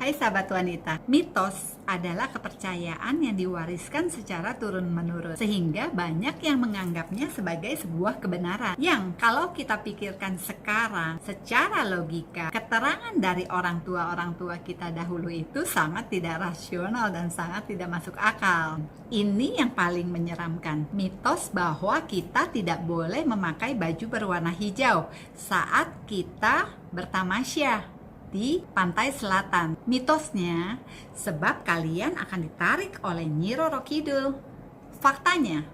Hai sahabat wanita, mitos adalah kepercayaan yang diwariskan secara turun-menurun sehingga banyak yang menganggapnya sebagai sebuah kebenaran yang kalau kita pikirkan sekarang secara logika, keterangan dari orang tua kita dahulu itu sangat tidak rasional dan sangat tidak masuk akal. Ini yang paling menyeramkan, mitos bahwa kita tidak boleh memakai baju berwarna hijau saat kita bertamasya di pantai selatan. Mitosnya, sebab kalian akan ditarik oleh Nyi Roro Kidul. Faktanya,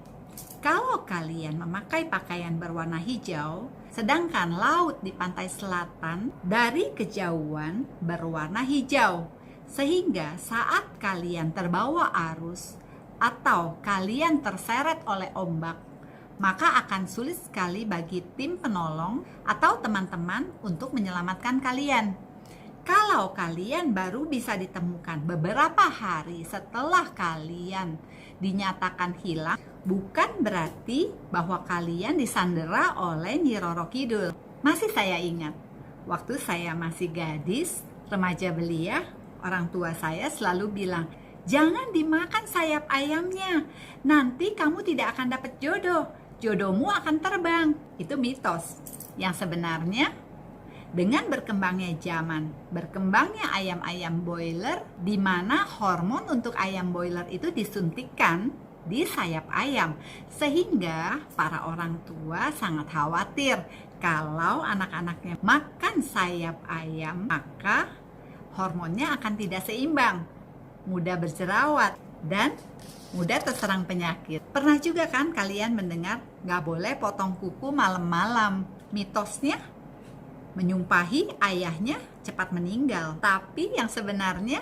kalau kalian memakai pakaian berwarna hijau, sedangkan laut di pantai selatan dari kejauhan berwarna hijau, sehingga saat kalian terbawa arus atau kalian terseret oleh ombak, maka akan sulit sekali bagi tim penolong atau teman-teman untuk menyelamatkan kalian. Kalau kalian baru bisa ditemukan beberapa hari setelah kalian dinyatakan hilang, bukan berarti bahwa kalian disandera oleh Nyi Roro Kidul. Masih saya ingat, waktu saya masih gadis, remaja belia, orang tua saya selalu bilang, jangan dimakan sayap ayamnya, nanti kamu tidak akan dapat jodoh, jodohmu akan terbang. Itu mitos yang sebenarnya dengan berkembangnya zaman, berkembangnya ayam-ayam boiler, di mana hormon untuk ayam boiler itu disuntikkan di sayap ayam, sehingga para orang tua sangat khawatir kalau anak-anaknya makan sayap ayam, maka hormonnya akan tidak seimbang, mudah berjerawat, dan mudah terserang penyakit. Pernah juga kan kalian mendengar nggak boleh potong kuku malam-malam? Mitosnya menyumpahi ayahnya cepat meninggal. Tapi yang sebenarnya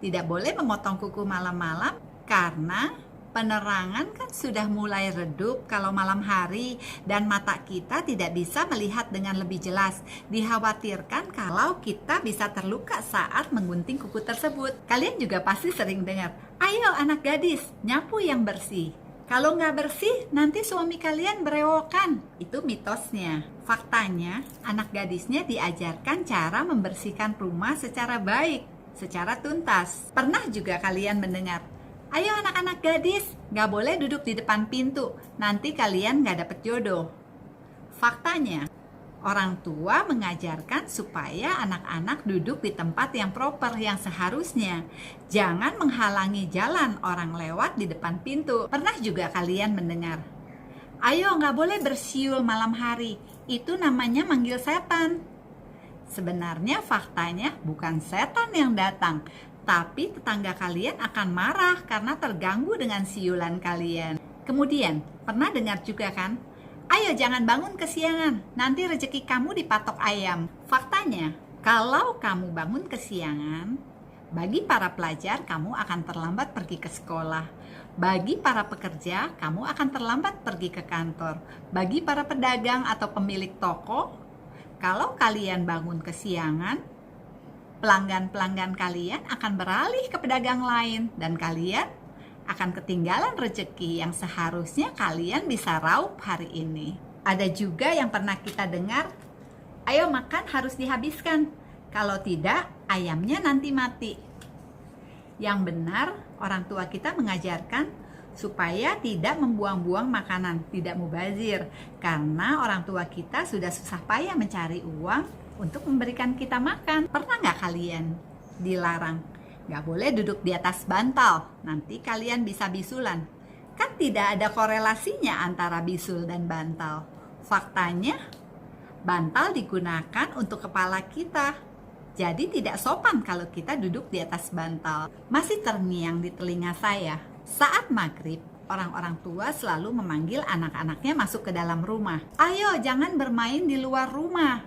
tidak boleh memotong kuku malam-malam karena penerangan kan sudah mulai redup kalau malam hari dan mata kita tidak bisa melihat dengan lebih jelas. Dikhawatirkan kalau kita bisa terluka saat menggunting kuku tersebut. Kalian juga pasti sering dengar, ayo anak gadis, nyapu yang bersih. Kalau nggak bersih, nanti suami kalian berewokan. Itu mitosnya. Faktanya, anak gadisnya diajarkan cara membersihkan rumah secara baik, secara tuntas. Pernah juga kalian mendengar, ayo anak-anak gadis, nggak boleh duduk di depan pintu, nanti kalian nggak dapet jodoh. Faktanya, orang tua mengajarkan supaya anak-anak duduk di tempat yang proper, yang seharusnya. Jangan menghalangi jalan orang lewat di depan pintu. Pernah juga kalian mendengar, ayo nggak boleh bersiul malam hari, itu namanya manggil setan. Sebenarnya faktanya bukan setan yang datang, tapi tetangga kalian akan marah karena terganggu dengan siulan kalian. Kemudian, pernah dengar juga kan, ayo jangan bangun kesiangan, nanti rezeki kamu dipatok ayam. Faktanya, kalau kamu bangun kesiangan, bagi para pelajar kamu akan terlambat pergi ke sekolah. Bagi para pekerja, kamu akan terlambat pergi ke kantor. Bagi para pedagang atau pemilik toko, kalau kalian bangun kesiangan, pelanggan-pelanggan kalian akan beralih ke pedagang lain dan kalian akan ketinggalan rezeki yang seharusnya kalian bisa raup hari ini. Ada juga yang pernah kita dengar, ayo makan harus dihabiskan, kalau tidak ayamnya nanti mati. Yang benar, orang tua kita mengajarkan supaya tidak membuang-buang makanan, tidak mubazir, karena orang tua kita sudah susah payah mencari uang untuk memberikan kita makan. Pernah nggak kalian dilarang? Gak boleh duduk di atas bantal, nanti kalian bisa bisulan. Kan tidak ada korelasinya antara bisul dan bantal. Faktanya, bantal digunakan untuk kepala kita. Jadi tidak sopan kalau kita duduk di atas bantal. Masih terngiang di telinga saya, saat maghrib, orang-orang tua selalu memanggil anak-anaknya masuk ke dalam rumah. Ayo jangan bermain di luar rumah.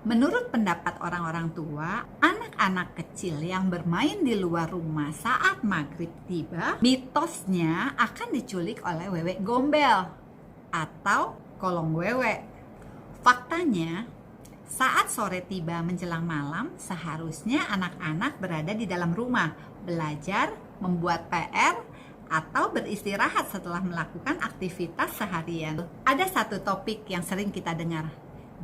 Menurut pendapat orang-orang tua, anak-anak kecil yang bermain di luar rumah saat maghrib tiba, mitosnya akan diculik oleh wewe gombel atau kolong wewe. Faktanya, saat sore tiba menjelang malam, seharusnya anak-anak berada di dalam rumah, belajar, membuat PR, atau beristirahat setelah melakukan aktivitas seharian. Ada satu topik yang sering kita dengar,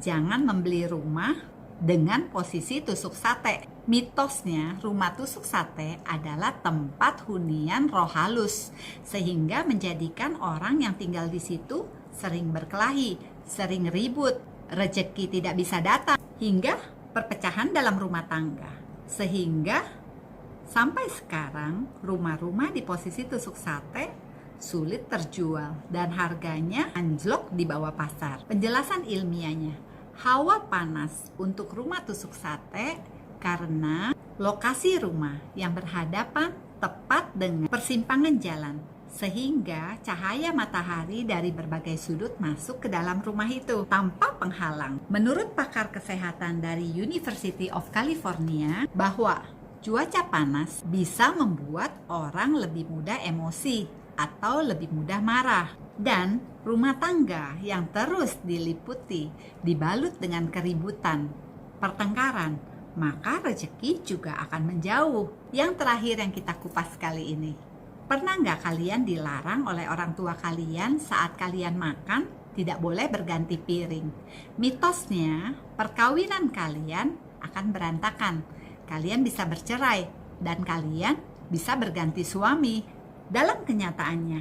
jangan membeli rumah dengan posisi tusuk sate. Mitosnya, rumah tusuk sate adalah tempat hunian roh halus, sehingga menjadikan orang yang tinggal di situ sering berkelahi, sering ribut, rezeki tidak bisa datang, hingga perpecahan dalam rumah tangga. Sehingga sampai sekarang rumah-rumah di posisi tusuk sate sulit terjual dan harganya anjlok di bawah pasar. Penjelasan ilmiahnya, hawa panas untuk rumah tusuk sate karena lokasi rumah yang berhadapan tepat dengan persimpangan jalan, sehingga cahaya matahari dari berbagai sudut masuk ke dalam rumah itu tanpa penghalang. Menurut pakar kesehatan dari University of California, bahwa cuaca panas bisa membuat orang lebih mudah emosi atau lebih mudah marah. Dan rumah tangga yang terus dibalut dengan keributan, pertengkaran, maka rezeki juga akan menjauh. Yang terakhir yang kita kupas kali ini, pernah nggak kalian dilarang oleh orang tua kalian saat kalian makan tidak boleh berganti piring? Mitosnya, perkawinan kalian akan berantakan. Kalian bisa bercerai dan kalian bisa berganti suami. Dalam kenyataannya,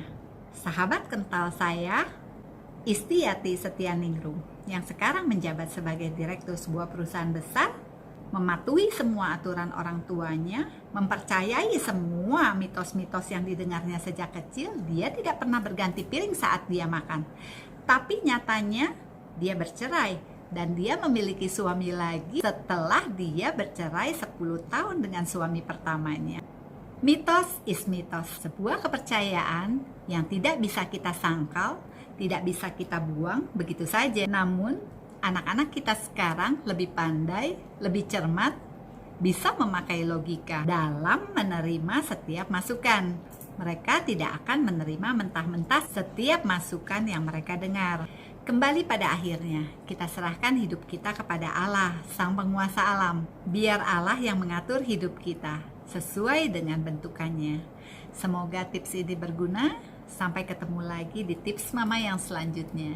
sahabat kental saya, Istiati Setianingrum, yang sekarang menjabat sebagai direktur sebuah perusahaan besar, mematuhi semua aturan orang tuanya, mempercayai semua mitos-mitos yang didengarnya sejak kecil. Dia tidak pernah berganti piring saat dia makan. Tapi nyatanya dia bercerai dan dia memiliki suami lagi setelah dia bercerai 10 tahun dengan suami pertamanya. Mitos is mitos, sebuah kepercayaan yang tidak bisa kita sangkal, tidak bisa kita buang begitu saja. Namun anak-anak kita sekarang lebih pandai, lebih cermat, bisa memakai logika dalam menerima setiap masukan. Mereka tidak akan menerima mentah-mentah setiap masukan yang mereka dengar. Kembali pada akhirnya, kita serahkan hidup kita kepada Allah, Sang Penguasa alam. Biar Allah yang mengatur hidup kita sesuai dengan bentukannya. Semoga tips ini berguna. Sampai ketemu lagi di tips Mama yang selanjutnya.